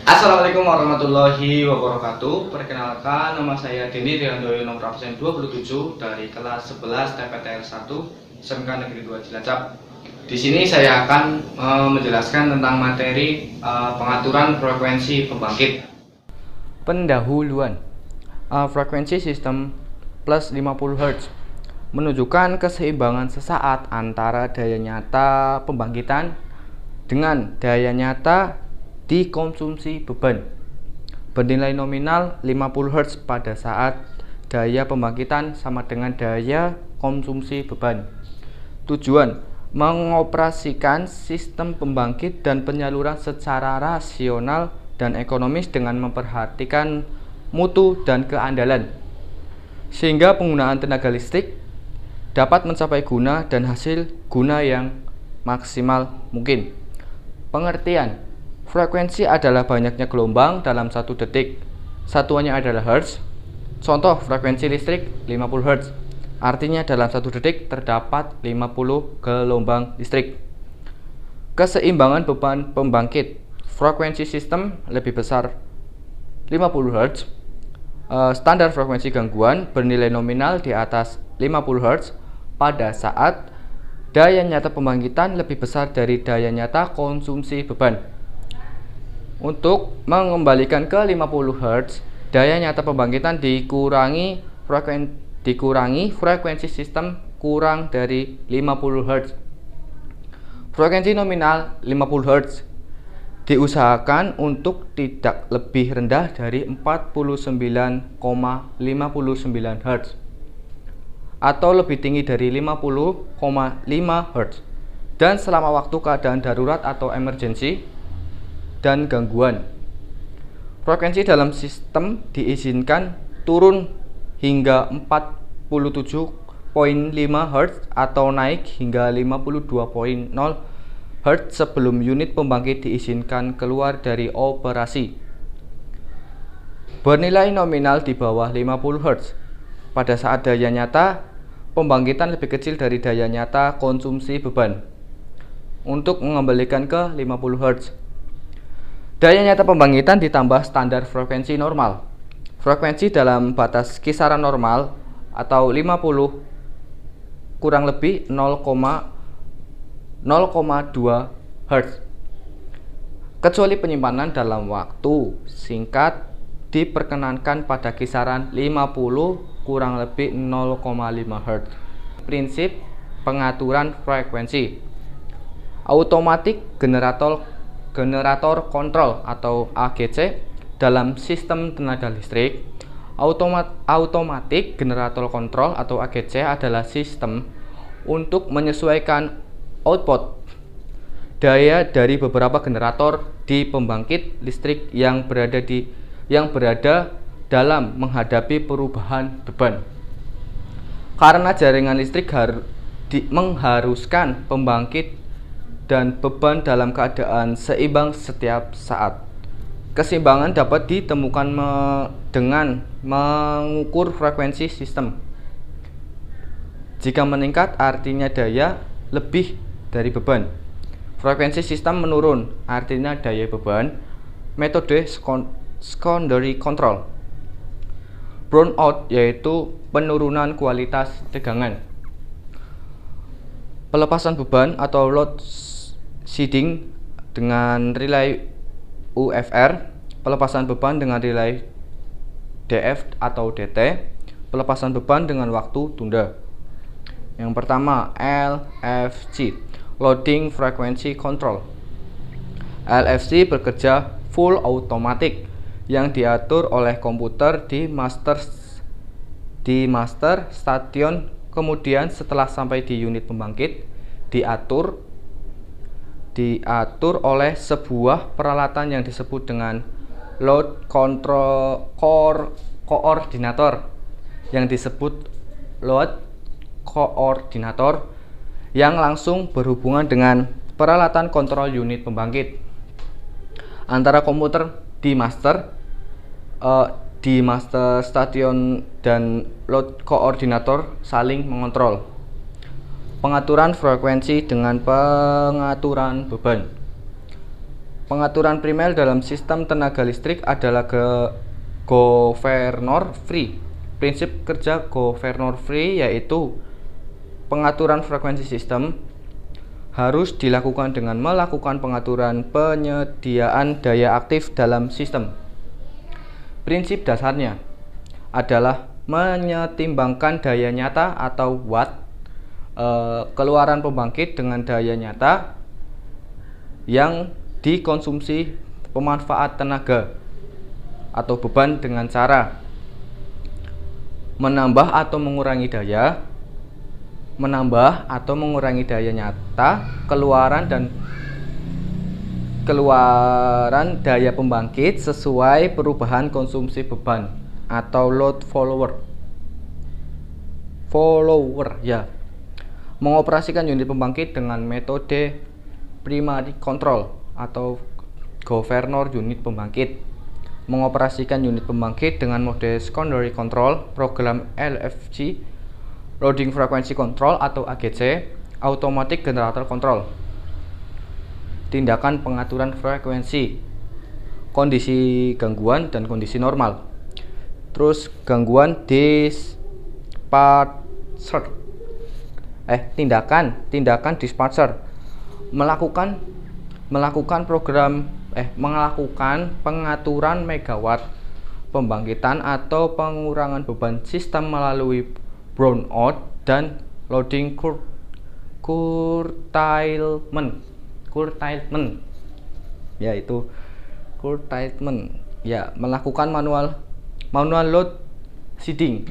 Assalamualaikum warahmatullahi wabarakatuh. Perkenalkan, nama saya Denny Riandoyo, nomor absen 27 dari kelas 11 TPTR 1 SMK Negeri 2 Cilacap. Di sini saya akan menjelaskan tentang materi pengaturan frekuensi pembangkit. Pendahuluan. Frekuensi sistem plus 50 Hz menunjukkan keseimbangan sesaat antara daya nyata pembangkitan dengan daya nyata dikonsumsi beban bernilai nominal 50 Hz pada saat daya pembangkitan sama dengan daya konsumsi beban. Tujuan: mengoperasikan sistem pembangkit dan penyaluran secara rasional dan ekonomis dengan memperhatikan mutu dan keandalan, sehingga penggunaan tenaga listrik dapat mencapai guna dan hasil guna yang maksimal mungkin. Pengertian: frekuensi adalah banyaknya gelombang dalam 1 detik. Satuannya adalah Hertz. Contoh frekuensi listrik 50 Hz. Artinya dalam 1 detik terdapat 50 gelombang listrik. Keseimbangan beban pembangkit. Frekuensi sistem lebih besar 50 Hz. Standar frekuensi gangguan bernilai nominal di atas 50 Hz pada saat daya nyata pembangkitan lebih besar dari daya nyata konsumsi beban. Untuk mengembalikan ke 50 Hz, daya nyata pembangkitan dikurangi frekuensi sistem kurang dari 50 Hz. Frekuensi nominal 50 Hz diusahakan untuk tidak lebih rendah dari 49,59 Hz atau lebih tinggi dari 50,5 Hz, dan selama waktu keadaan darurat atau emergensi dan gangguan. Frekuensi dalam sistem diizinkan turun hingga 47,5 Hz atau naik hingga 52,0 Hz sebelum unit pembangkit diizinkan keluar dari operasi. Bernilai nominal di bawah 50 Hz pada saat daya nyata pembangkitan lebih kecil dari daya nyata konsumsi beban. Untuk mengembalikan ke 50 Hz, daya nyata pembangkitan ditambah standar frekuensi normal. Frekuensi dalam batas kisaran normal atau 50 kurang lebih 0,2 Hz. Kecuali penyimpanan dalam waktu singkat diperkenankan pada kisaran 50 kurang lebih 0,5 Hz. Prinsip pengaturan frekuensi. Automatic Generator Control atau AGC dalam sistem tenaga listrik. Automatic Generator Control atau AGC adalah sistem untuk menyesuaikan output daya dari beberapa generator di pembangkit listrik yang berada dalam menghadapi perubahan beban. Karena jaringan listrik mengharuskan pembangkit dan beban dalam keadaan seimbang setiap saat. Keseimbangan dapat ditemukan dengan mengukur frekuensi sistem. Jika meningkat, artinya daya lebih dari beban. Frekuensi sistem menurun, artinya daya beban. Metode secondary control. Brownout yaitu penurunan kualitas tegangan. Pelepasan beban atau load shedding dengan relay UFR. Pelepasan beban dengan relay DF atau DT. Pelepasan beban dengan waktu tunda. Yang pertama, LFC, Loading Frequency Control. LFC bekerja full automatic yang diatur oleh komputer di master station. Kemudian setelah sampai di unit pembangkit diatur oleh sebuah peralatan yang disebut dengan load control coordinator yang langsung berhubungan dengan peralatan kontrol unit pembangkit. Antara komputer di master station dan load koordinator saling mengontrol. Pengaturan frekuensi dengan pengaturan beban. Pengaturan primer dalam sistem tenaga listrik adalah governor free. Prinsip kerja governor free yaitu pengaturan frekuensi sistem harus dilakukan dengan melakukan pengaturan penyediaan daya aktif dalam sistem. Prinsip dasarnya adalah menyetimbangkan daya nyata atau watt keluaran pembangkit dengan daya nyata yang dikonsumsi pemanfaat tenaga atau beban dengan cara menambah atau mengurangi daya nyata keluaran daya pembangkit sesuai perubahan konsumsi beban atau load follower ya. Mengoperasikan unit pembangkit dengan metode primary control atau governor unit pembangkit. Mengoperasikan unit pembangkit dengan mode secondary control, program LFC, loading frequency control atau AGC, automatic generator control. Tindakan pengaturan frekuensi, kondisi gangguan dan kondisi normal. Terus gangguan dispatcher. Tindakan dispatcher melakukan pengaturan megawatt pembangkitan atau pengurangan beban sistem melalui brownout dan loading curtailment yaitu curtailment ya, melakukan manual load shading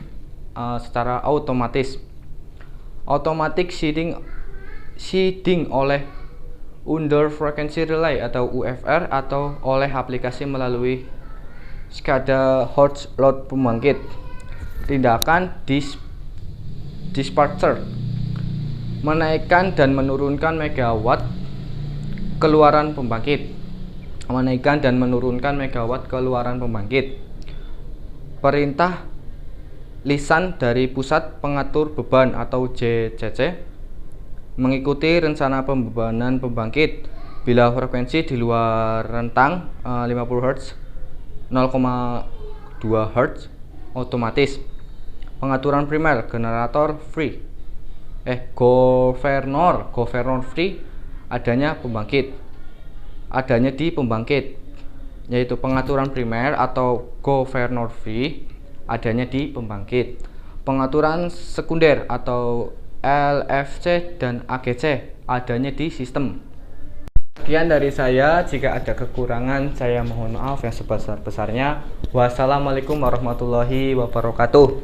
secara otomatis. Automatic shading oleh under frequency relay atau UFR atau oleh aplikasi melalui SCADA hot load pembangkit. Tindakan dispatcher menaikkan dan menurunkan megawatt keluaran pembangkit. Perintah lisan dari pusat pengatur beban atau JCC mengikuti rencana pembebanan pembangkit bila frekuensi di luar rentang 50 Hz 0,2 Hz otomatis. Pengaturan primer generator free governor free adanya di pembangkit, yaitu pengaturan primer atau governor free adanya di pembangkit. Pengaturan sekunder atau LFC dan AGC adanya di sistem. Sekian dari saya, jika ada kekurangan saya mohon maaf yang sebesar-besarnya. Wassalamualaikum warahmatullahi wabarakatuh.